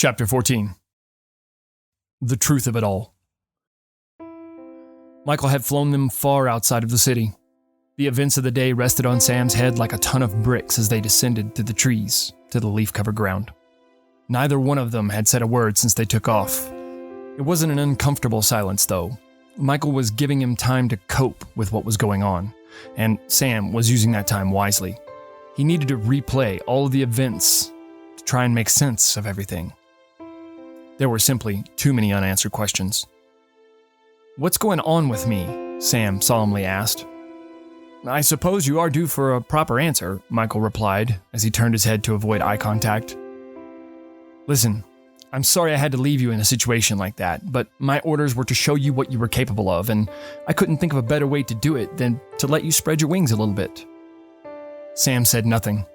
Chapter 14. The truth of it all. Michael had flown them far outside of the city. The events of the day rested on Sam's head like a ton of bricks as they descended through the trees to the leaf-covered ground. Neither one of them had said a word since they took off. It wasn't an uncomfortable silence, though. Michael was giving him time to cope with what was going on, and Sam was using that time wisely. He needed to replay all of the events to try and make sense of everything. There were simply too many unanswered questions. "What's going on with me?" Sam solemnly asked. "I suppose you are due for a proper answer," Michael replied as he turned his head to avoid eye contact. "Listen, I'm sorry I had to leave you in a situation like that, but my orders were to show you what you were capable of, and I couldn't think of a better way to do it than to let you spread your wings a little bit." Sam said nothing.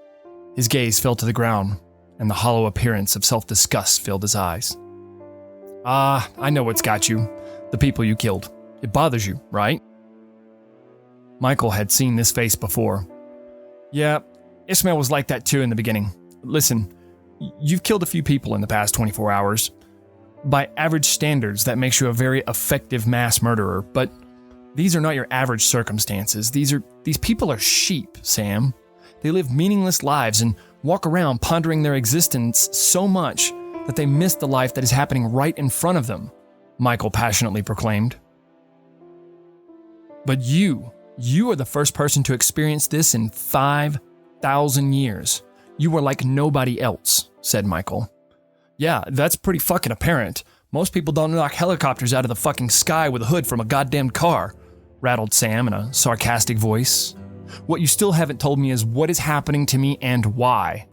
His gaze fell to the ground, and the hollow appearance of self-disgust filled his eyes. I know what's got you. The people you killed. It bothers you, right?" Michael had seen this face before. "Yeah, Ismail was like that too in the beginning. Listen, you've killed a few people in the past 24 hours. By average standards, that makes you a very effective mass murderer, but these are not your average circumstances. These people are sheep, Sam. They live meaningless lives and walk around pondering their existence so much that they miss the life that is happening right in front of them," Michael passionately proclaimed. "But you are the first person to experience this in 5,000 years. You were like nobody else," said Michael. "Yeah, that's pretty fucking apparent. Most people don't knock helicopters out of the fucking sky with a hood from a goddamn car," rattled Sam in a sarcastic voice. "What you still haven't told me is what is happening to me and why."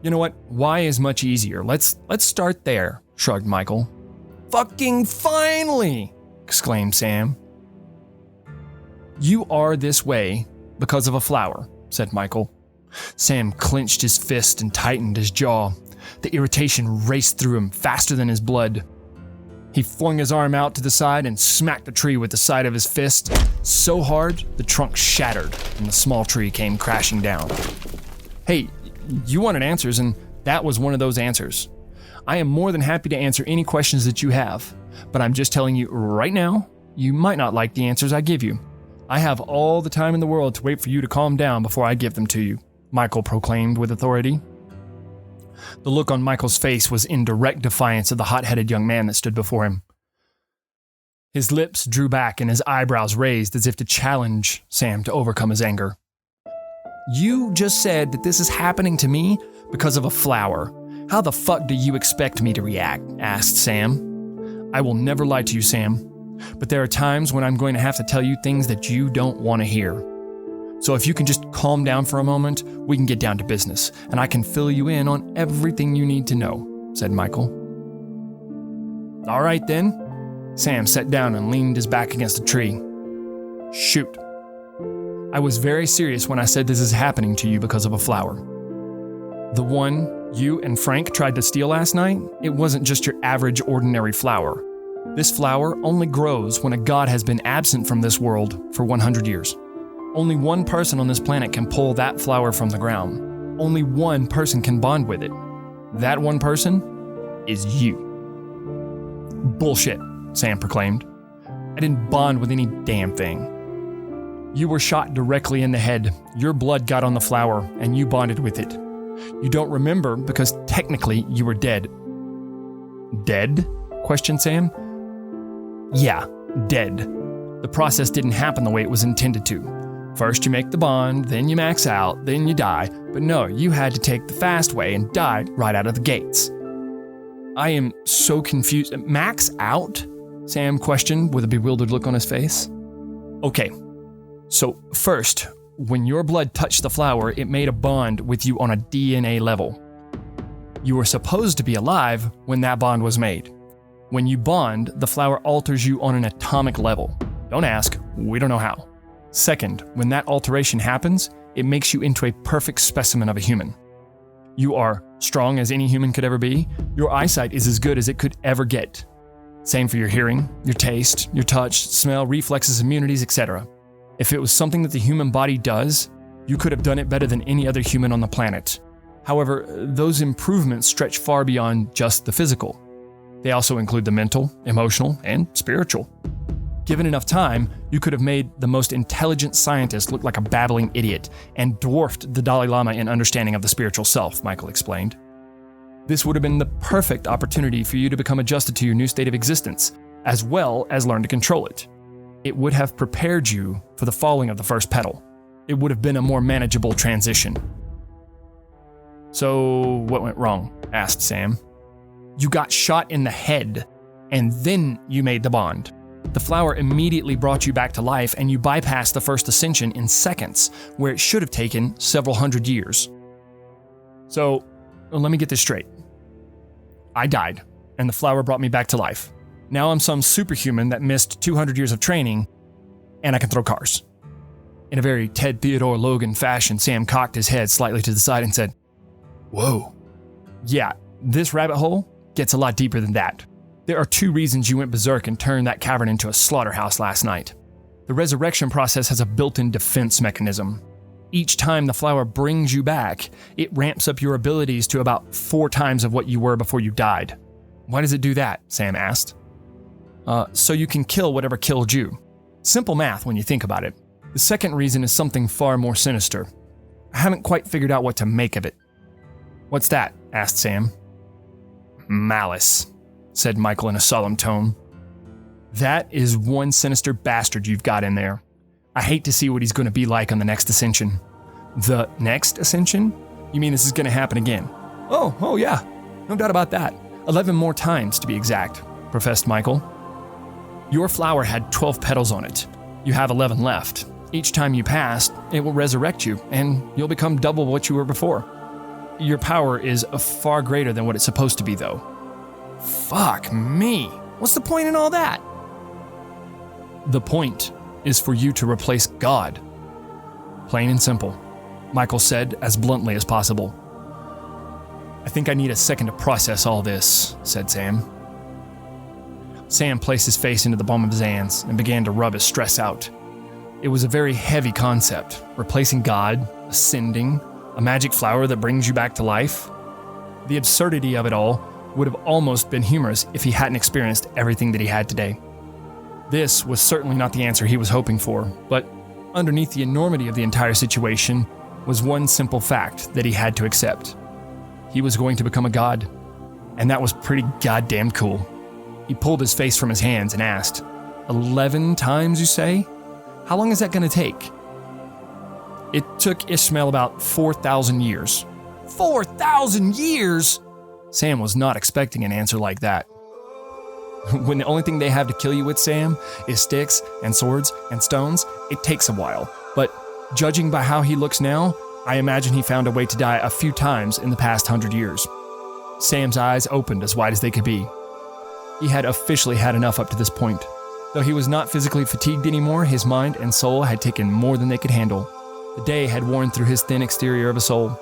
"You know what? Why is much easier. Let's start there," shrugged Michael. "Fucking finally!" exclaimed Sam. "You are this way because of a flower," said Michael. Sam clenched his fist and tightened his jaw. The irritation raced through him faster than his blood. He flung his arm out to the side and smacked the tree with the side of his fist so hard the trunk shattered and the small tree came crashing down. "Hey, you wanted answers, and that was one of those answers. I am more than happy to answer any questions that you have, but I'm just telling you right now, you might not like the answers I give you. I have all the time in the world to wait for you to calm down before I give them to you," Michael proclaimed with authority. The look on Michael's face was in direct defiance of the hot-headed young man that stood before him. His lips drew back and his eyebrows raised as if to challenge Sam to overcome his anger. "You just said that this is happening to me because of a flower. How the fuck do you expect me to react?" asked Sam. "I will never lie to you, Sam, but there are times when I'm going to have to tell you things that you don't want to hear. So if you can just calm down for a moment, we can get down to business, and I can fill you in on everything you need to know," said Michael. "All right then." Sam sat down and leaned his back against a tree. "Shoot. I was very serious when I said this is happening to you because of a flower. The one you and Frank tried to steal last night, it wasn't just your average ordinary flower. This flower only grows when a god has been absent from this world for 100 years. Only one person on this planet can pull that flower from the ground. Only one person can bond with it. That one person is you." "Bullshit," Sam proclaimed. "I didn't bond with any damn thing. You were shot directly in the head. Your blood got on the flower, and you bonded with it. You don't remember because technically you were dead." "Dead?" questioned Sam. "Yeah, dead. The process didn't happen the way it was intended to. First you make the bond, then you max out, then you die. But no, you had to take the fast way and died right out of the gates." "I am so confused. Max out?" Sam questioned with a bewildered look on his face. "Okay. So first, when your blood touched the flower, it made a bond with you on a DNA level. You were supposed to be alive when that bond was made. When you bond, the flower alters you on an atomic level. Don't ask, we don't know how. Second, when that alteration happens, it makes you into a perfect specimen of a human. You are strong as any human could ever be. Your eyesight is as good as it could ever get. Same for your hearing, your taste, your touch, smell, reflexes, immunities, etc. If it was something that the human body does, you could have done it better than any other human on the planet. However, those improvements stretch far beyond just the physical. They also include the mental, emotional, and spiritual. Given enough time, you could have made the most intelligent scientist look like a babbling idiot and dwarfed the Dalai Lama in understanding of the spiritual self, Michael explained. This would have been the perfect opportunity for you to become adjusted to your new state of existence, as well as learn to control it. It would have prepared you for the falling of the first petal. It would have been a more manageable transition. So, what went wrong? Asked Sam. You got shot in the head, and then you made the bond. The flower immediately brought you back to life, and you bypassed the first ascension in seconds, where it should have taken several hundred years. So, let me get this straight. I died, and the flower brought me back to life. Now I'm some superhuman that missed 200 years of training, and I can throw cars. In a very Ted Theodore Logan fashion, Sam cocked his head slightly to the side and said, Whoa. Yeah, this rabbit hole gets a lot deeper than that. There are 2 reasons you went berserk and turned that cavern into a slaughterhouse last night. The resurrection process has a built-in defense mechanism. Each time the flower brings you back, it ramps up your abilities to about 4 times of what you were before you died. Why does it do that? Sam asked. So you can kill whatever killed you. Simple math when you think about it. The second reason is something far more sinister. I haven't quite figured out what to make of it. What's that? Asked Sam. Malice, said Michael in a solemn tone. That is one sinister bastard you've got in there. I hate to see what he's going to be like on the next ascension. The next ascension? You mean this is going to happen again? Oh yeah. No doubt about that. 11 more times to be exact, professed Michael. Your flower had 12 petals on it. You have 11 left. Each time you pass, it will resurrect you, and you'll become double what you were before. Your power is far greater than what it's supposed to be, though. Fuck me. What's the point in all that? The point is for you to replace God. Plain and simple, Michael said as bluntly as possible. I think I need a second to process all this, said Sam. Sam placed his face into the palm of his hands and began to rub his stress out. It was a very heavy concept, replacing God, ascending, a magic flower that brings you back to life. The absurdity of it all would have almost been humorous if he hadn't experienced everything that he had today. This was certainly not the answer he was hoping for, but underneath the enormity of the entire situation was one simple fact that he had to accept. He was going to become a god, and that was pretty goddamn cool. He pulled his face from his hands and asked, 11 times, you say? How long is that going to take? It took Ishmael about 4,000 years. 4,000 years? Sam was not expecting an answer like that. When the only thing they have to kill you with, Sam, is sticks and swords and stones, it takes a while. But judging by how he looks now, I imagine he found a way to die a few times in the past 100 years. Sam's eyes opened as wide as they could be. He had officially had enough up to this point. Though he was not physically fatigued anymore, his mind and soul had taken more than they could handle. The day had worn through his thin exterior of a soul.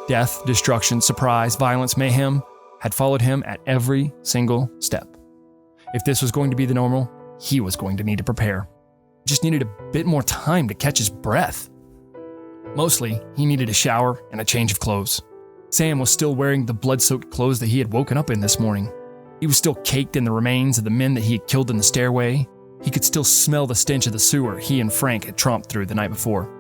Death, destruction, surprise, violence, mayhem had followed him at every single step. If this was going to be the normal, he was going to need to prepare. He just needed a bit more time to catch his breath. Mostly, he needed a shower and a change of clothes. Sam was still wearing the blood-soaked clothes that he had woken up in this morning. He was still caked in the remains of the men that he had killed in the stairway. He could still smell the stench of the sewer he and Frank had tromped through the night before.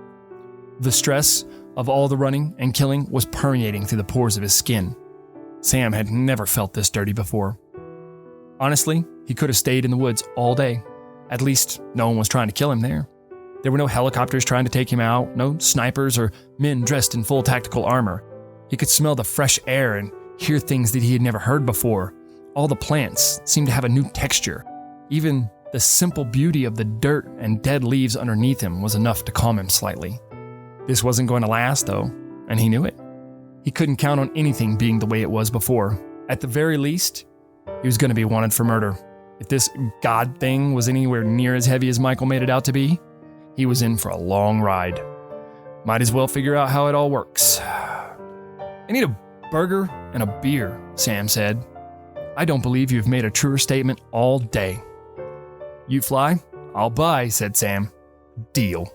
The stress of all the running and killing was permeating through the pores of his skin. Sam had never felt this dirty before. Honestly, he could have stayed in the woods all day. At least, no one was trying to kill him there. There were no helicopters trying to take him out, no snipers or men dressed in full tactical armor. He could smell the fresh air and hear things that he had never heard before. All the plants seemed to have a new texture. Even the simple beauty of the dirt and dead leaves underneath him was enough to calm him slightly. This wasn't going to last, though, and he knew it. He couldn't count on anything being the way it was before. At the very least, he was going to be wanted for murder. If this God thing was anywhere near as heavy as Michael made it out to be, he was in for a long ride. Might as well figure out how it all works. I need a burger and a beer, Sam said. I don't believe you've made a truer statement all day. You fly, I'll buy, said Sam. Deal.